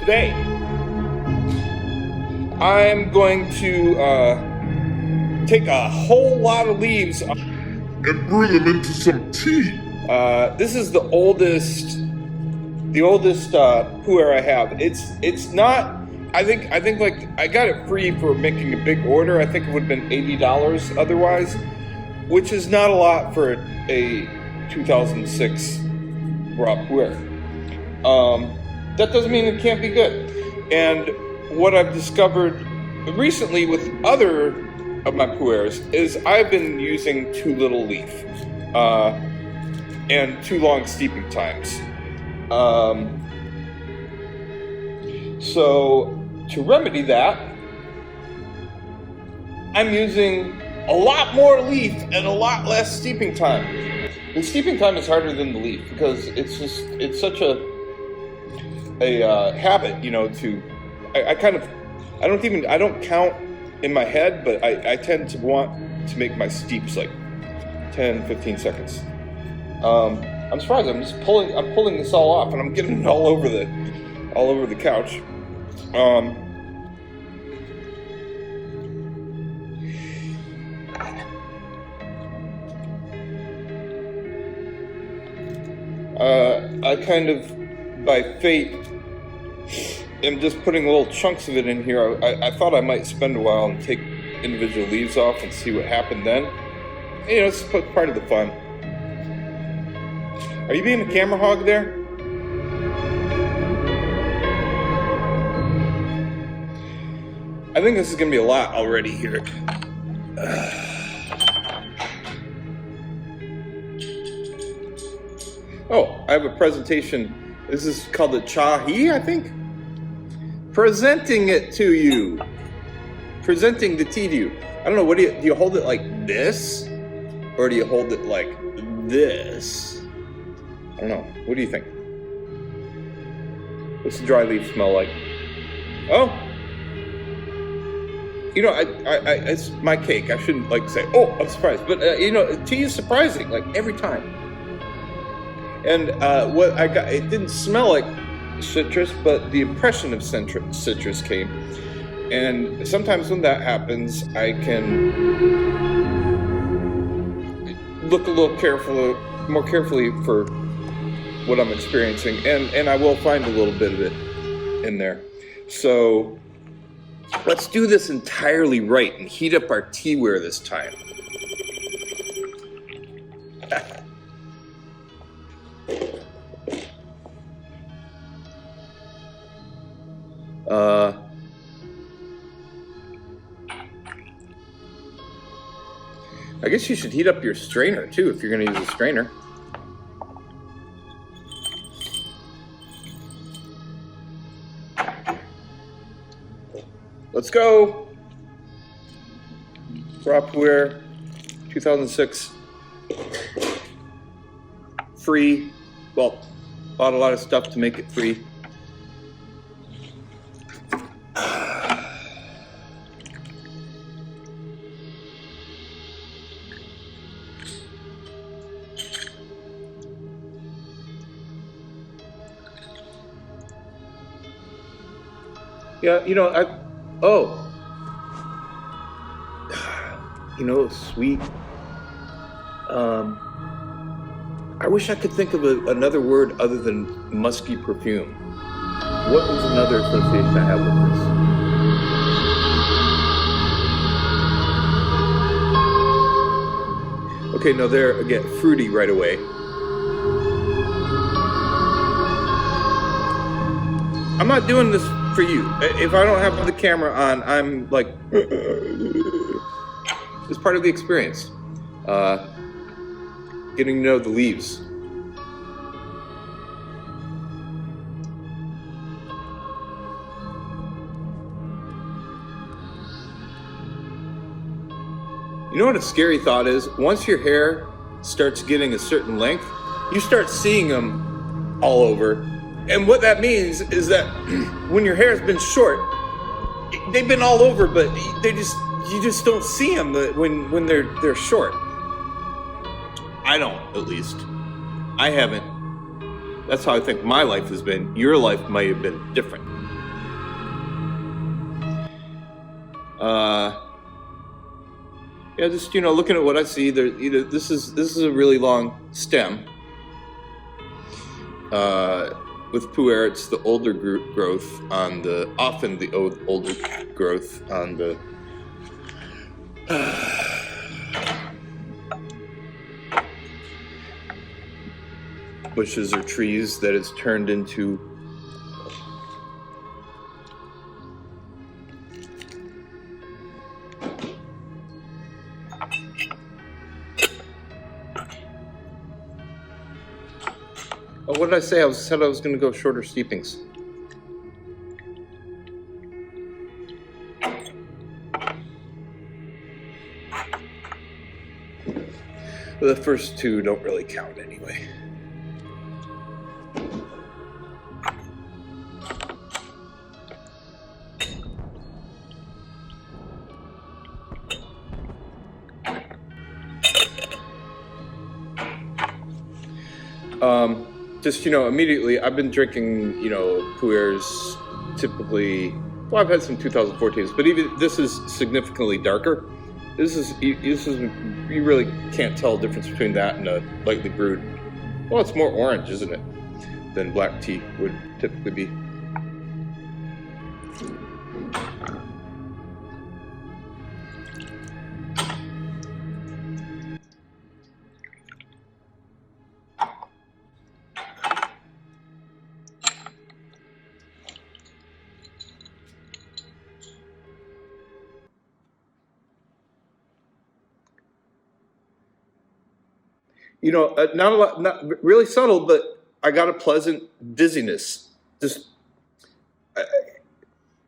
today I'm going to take a whole lot of leaves and brew them into some tea. This is the oldest puer I have. It's not. I think like I got it free for making a big order. I think it would have been $80 otherwise, which is not a lot for a 2006 raw puer. That doesn't mean it can't be good. And what I've discovered recently with other of my puers is I've been using too little leaf and too long steeping times. So to remedy that, I'm using a lot more leaf and a lot less steeping time. The steeping time is harder than the leaf because it's such a habit, you know. I don't count in my head, but I tend to want to make my steeps like 10-15 seconds. I'm surprised. I'm pulling this all off, and I'm getting it all over the couch. I kind of, by fate, am just putting little chunks of it in here. I thought I might spend a while and take individual leaves off and see what happened then. You know, it's part of the fun. Are you being a camera hog there? I think this is going to be a lot already here. Oh, I have a presentation. This is called the Chahi, I think. Presenting it to you. Presenting the tea to you. I don't know, do you hold it like this? Or do you hold it like this? I don't know. What do you think? What's the dry leaf smell like? Oh. You know, it's my cake. I shouldn't like say, oh, I'm surprised. But, you know, tea is surprising, like every time. And what I got, it didn't smell like citrus, but the impression of citrus came. And sometimes when that happens, I can look a little more carefully for what I'm experiencing, and I will find a little bit of it in there. So let's do this entirely right and heat up our teaware this time. I guess you should heat up your strainer too if you're going to use a strainer. Let's go. Raw Puer, 2006. Free. Well, bought a lot of stuff to make it free. Yeah, you know, you know, sweet. I wish I could think of another word other than musky perfume. What was another association I have with this? Okay, no, there again, fruity right away. I'm not doing this for you. If I don't have the camera on, I'm like, it's part of the experience. Getting to know the leaves. You know what a scary thought is? Once your hair starts getting a certain length, you start seeing them all over. And what that means is that when your hair has been short, they've been all over, but you just don't see them when they're short. I don't, at least. I haven't. That's how I think my life has been. Your life might have been different. Yeah, just looking at what I see, there, this is a really long stem. With puer, it's the older growth on the older growth on the bushes or trees that is turned into what did I say? I said I was going to go shorter steepings. The first two don't really count anyway. Just, immediately, I've been drinking, puers typically, well, I've had some 2014s, but even this is significantly darker. This is, you really can't tell the difference between that and a lightly brewed, well, it's more orange, isn't it, than black tea would typically be. Not a lot, not really subtle, but I got a pleasant dizziness. Just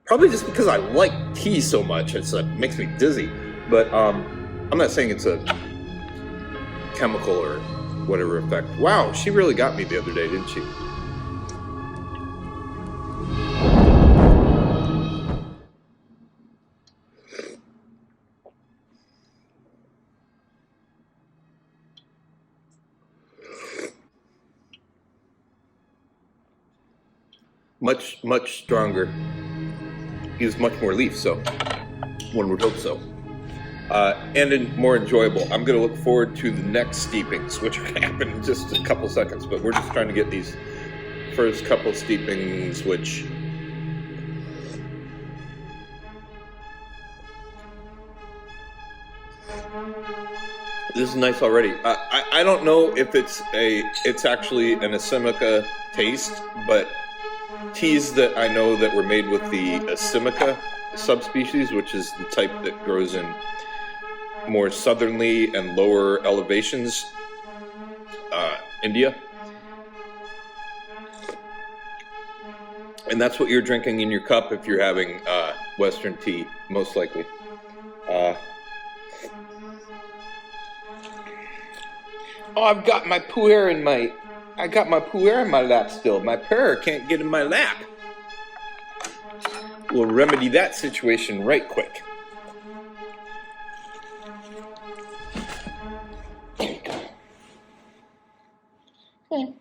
probably just because I like tea so much, it makes me dizzy. But I'm not saying it's a chemical or whatever effect. Wow, she really got me the other day, didn't she? Much stronger. Gives much more leaf, so one would hope so. And more enjoyable. I'm going to look forward to the next steepings, which will happen in just a couple seconds. But we're just trying to get these first couple steepings, which this is nice already. I don't know if it's actually an Assimica taste, but teas that I know that were made with the Assimica subspecies, which is the type that grows in more southerly and lower elevations, India. And that's what you're drinking in your cup if you're having Western tea, most likely. I've got my puer in my lap still. My puer can't get in my lap. We'll remedy that situation right quick. There you go. Okay.